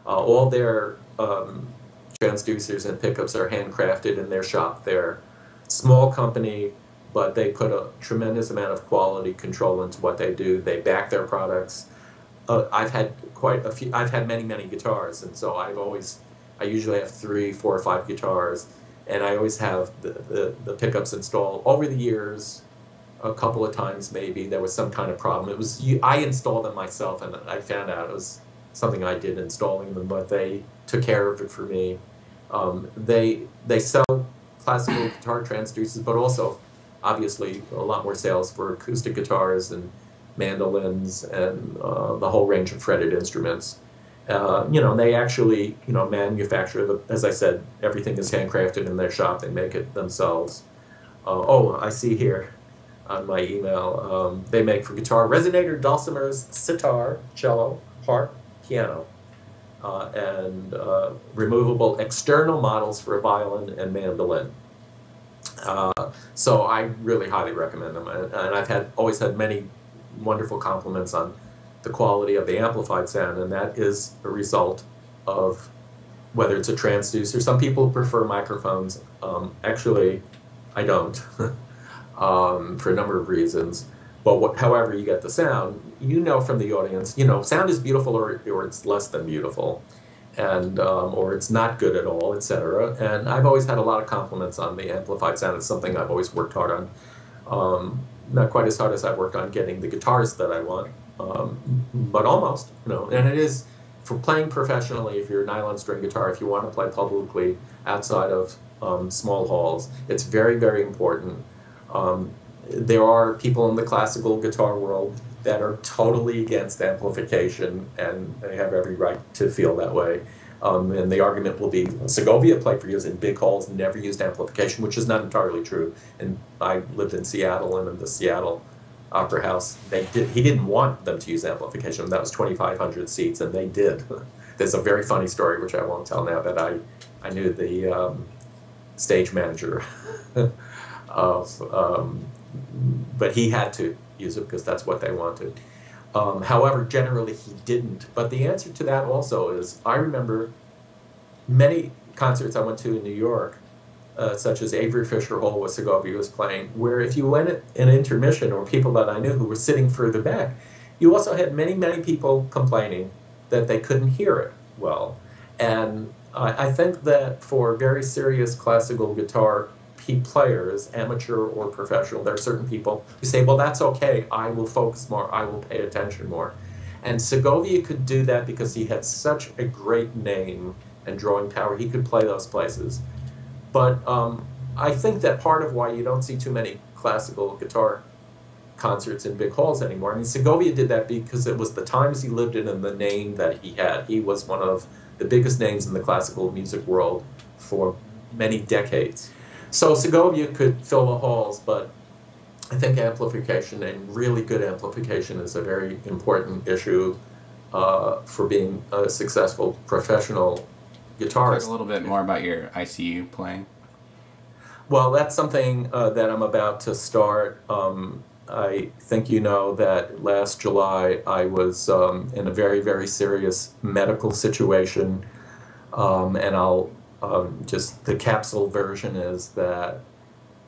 All their transducers and pickups are handcrafted in their shop. They're small company, but they put a tremendous amount of quality control into what they do. They back their products. I've had quite a few. I've had many guitars, and so I usually have 3, 4, or 5 guitars, and I always have the pickups installed. Over the years, a couple of times maybe there was some kind of problem. I installed them myself, and I found out it was something I did installing them, but they took care of it for me. They sell classical guitar transducers, but also obviously a lot more sales for acoustic guitars and mandolins and the whole range of fretted instruments. They actually, manufacture as I said, everything is handcrafted in their shop. They make it themselves. Oh, I see here on my email, they make for guitar, resonator, dulcimers, sitar, cello, harp, piano, and removable external models for violin and mandolin. So I really highly recommend them, and I've always had many wonderful compliments on the quality of the amplified sound, and that is a result of whether it's a transducer. Some people prefer microphones. Actually, I don't, for a number of reasons. But however you get the sound, from the audience, sound is beautiful or it's less than beautiful, and or it's not good at all, etc. And I've always had a lot of compliments on the amplified sound. It's something I've always worked hard on. Not quite as hard as I've worked on getting the guitars that I want, but almost, and it is, for playing professionally, if you're a nylon string guitar, if you want to play publicly outside of small halls, it's very important. There are people in the classical guitar world that are totally against amplification, and they have every right to feel that way. And the argument will be, Segovia played for years in big halls, never used amplification, which is not entirely true. And I lived in Seattle, and in the Seattle Opera House, he didn't want them to use amplification. That was 2,500 seats, and they did. There's a very funny story, which I won't tell now, that I knew the stage manager of, but he had to use it because that's what they wanted. However, generally he didn't. But the answer to that also is, I remember many concerts I went to in New York, such as Avery Fisher Hall, where Segovia was playing, where if you went in intermission, or people that I knew who were sitting further back, you also had many people complaining that they couldn't hear it well. And I think that for very serious classical guitar players, amateur or professional, there are certain people who say, well, that's okay, I will focus more, I will pay attention more. And Segovia could do that because he had such a great name and drawing power. He could play those places. But I think that part of why you don't see too many classical guitar concerts in big halls anymore, I mean, Segovia did that because it was the times he lived in and the name that he had. He was one of the biggest names in the classical music world for many decades. So Segovia could fill the halls, but I think amplification, and really good amplification, is a very important issue for being a successful professional guitarist. Talk a little bit more about your ICU playing. Well, that's something that I'm about to start. I think you know that last July I was in a very serious medical situation, and just the capsule version is that,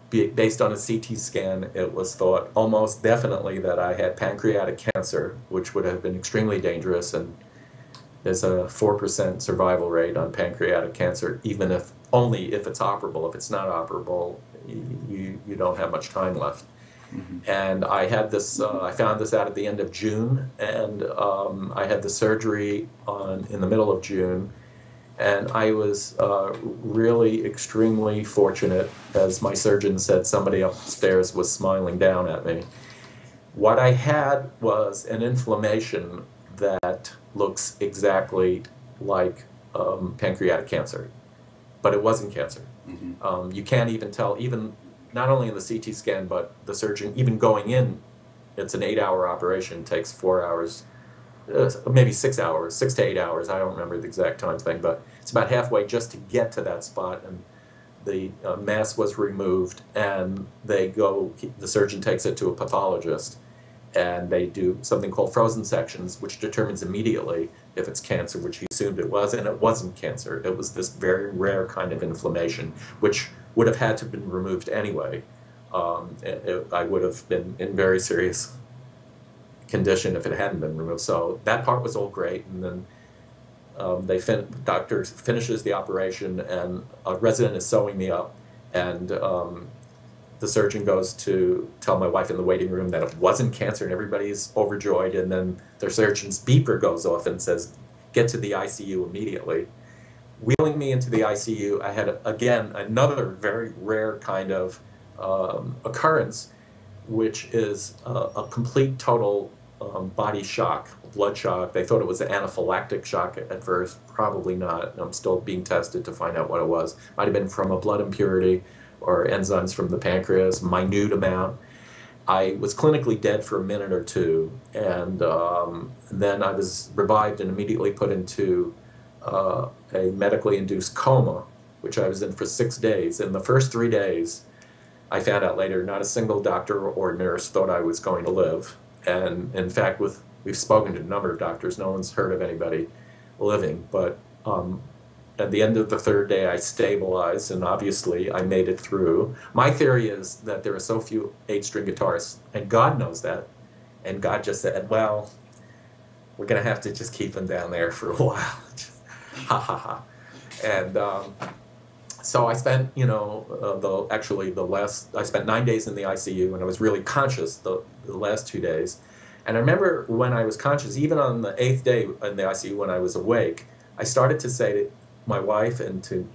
based on a CT scan, it was thought almost definitely that I had pancreatic cancer, which would have been extremely dangerous, and there's a 4% survival rate on pancreatic cancer, only if it's operable. If it's not operable, you don't have much time left. Mm-hmm. And I had this, I found this out at the end of June, and I had the surgery in the middle of June. And I was really extremely fortunate. As my surgeon said, somebody upstairs was smiling down at me. What I had was an inflammation that looks exactly like pancreatic cancer, but it wasn't cancer. Mm-hmm. You can't even tell, even not only in the CT scan, but the surgeon, even going in, it's an 8-hour operation, takes 4 hours. Maybe 6 hours, 6 to 8 hours. I don't remember the exact time thing, but it's about halfway just to get to that spot. And the mass was removed, and the surgeon takes it to a pathologist, and they do something called frozen sections, which determines immediately if it's cancer, which he assumed it was, and it wasn't cancer. It was this very rare kind of inflammation, which would have had to have been removed anyway. I would have been in very serious condition if it hadn't been removed. So that part was all great, and then doctor finishes the operation, and a resident is sewing me up, and the surgeon goes to tell my wife in the waiting room that it wasn't cancer, and everybody's overjoyed, and then their surgeon's beeper goes off and says, get to the ICU immediately. Wheeling me into the ICU, I had, again, another very rare kind of occurrence, which is a complete total body shock, blood shock. They thought it was an anaphylactic shock at first, probably not. I'm still being tested to find out what it was. Might have been from a blood impurity or enzymes from the pancreas, minute amount. I was clinically dead for a minute or two, and then I was revived and immediately put into a medically induced coma, which I was in for 6 days. In the first 3 days, I found out later, not a single doctor or nurse thought I was going to live. And in fact, we've spoken to a number of doctors, no one's heard of anybody living. But at the end of the 3rd day, I stabilized, and obviously I made it through. My theory is that there are so few 8-string guitarists, and God knows that. And God just said, well, we're going to have to just keep them down there for a while. Ha ha ha. And so I spent, I spent 9 days in the ICU, and I was really conscious the last 2 days. And I remember when I was conscious, even on the 8th day in the ICU when I was awake, I started to say to my wife and to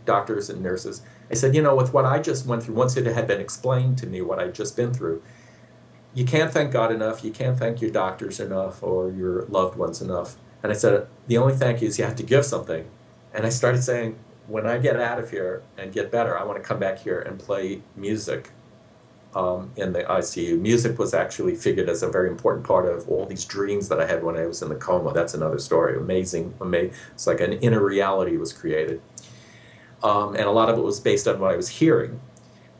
doctors and nurses, I said, with what I just went through, once it had been explained to me what I'd just been through, you can't thank God enough, you can't thank your doctors enough or your loved ones enough. And I said, the only thank you is you have to give something. And I started saying, when I get out of here and get better, I want to come back here and play music in the ICU. Music was actually figured as a very important part of all these dreams that I had when I was in the coma. That's another story. Amazing. It's like an inner reality was created. And a lot of it was based on what I was hearing.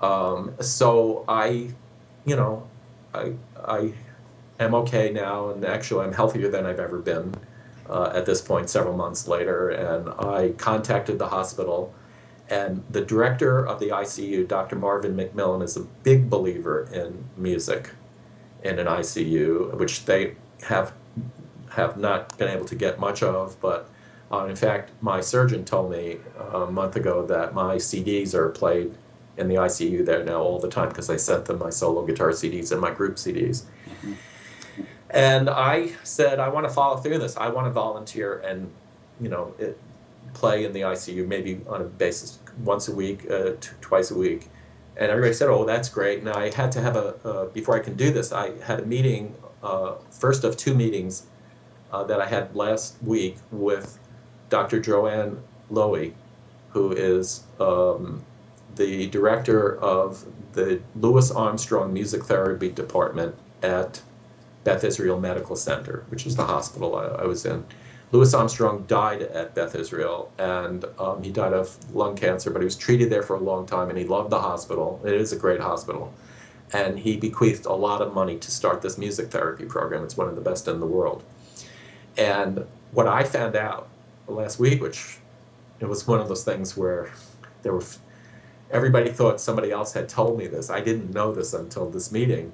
So I am okay now, and actually I'm healthier than I've ever been at this point, several months later, and I contacted the hospital, and the director of the ICU, Dr. Marvin McMillan, is a big believer in music in an ICU, which they have not been able to get much of, but in fact, my surgeon told me a month ago that my CDs are played in the ICU there now all the time because I sent them my solo guitar CDs and my group CDs. Mm-hmm. And I said, I want to follow through this. I want to volunteer and, play in the ICU, maybe on a basis once a week, twice a week. And everybody said, oh, that's great. And I had to have before I can do this, I had a meeting, first of 2 meetings that I had last week with Dr. Joanne Lowy, who is the director of the Louis Armstrong Music Therapy Department at Beth Israel Medical Center, which is the hospital I was in. Louis Armstrong died at Beth Israel, and he died of lung cancer, but he was treated there for a long time, and he loved the hospital. It is a great hospital. And he bequeathed a lot of money to start this music therapy program. It's one of the best in the world. And what I found out last week, which it was one of those things where everybody thought somebody else had told me this. I didn't know this until this meeting,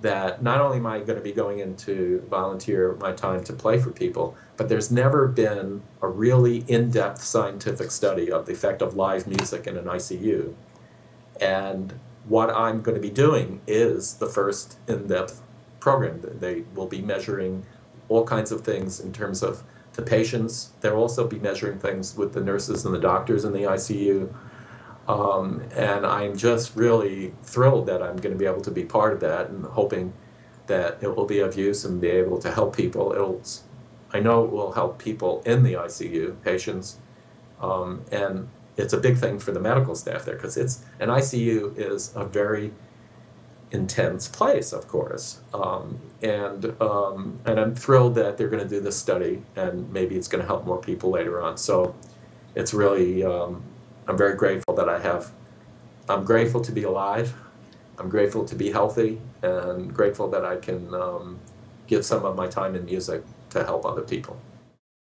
that not only am I going to be going in to volunteer my time to play for people, but there's never been a really in-depth scientific study of the effect of live music in an ICU. And what I'm going to be doing is the first in-depth program. They will be measuring all kinds of things in terms of the patients. They'll also be measuring things with the nurses and the doctors in the ICU. And I'm just really thrilled that I'm going to be able to be part of that, and hoping that it will be of use and be able to help people. I know it will help people in the ICU, patients, and it's a big thing for the medical staff there, because an ICU is a very intense place, of course, and I'm thrilled that they're going to do this study, and maybe it's going to help more people later on. So it's really, I'm very grateful that I'm grateful to be alive, I'm grateful to be healthy, and grateful that I can give some of my time in music to help other people.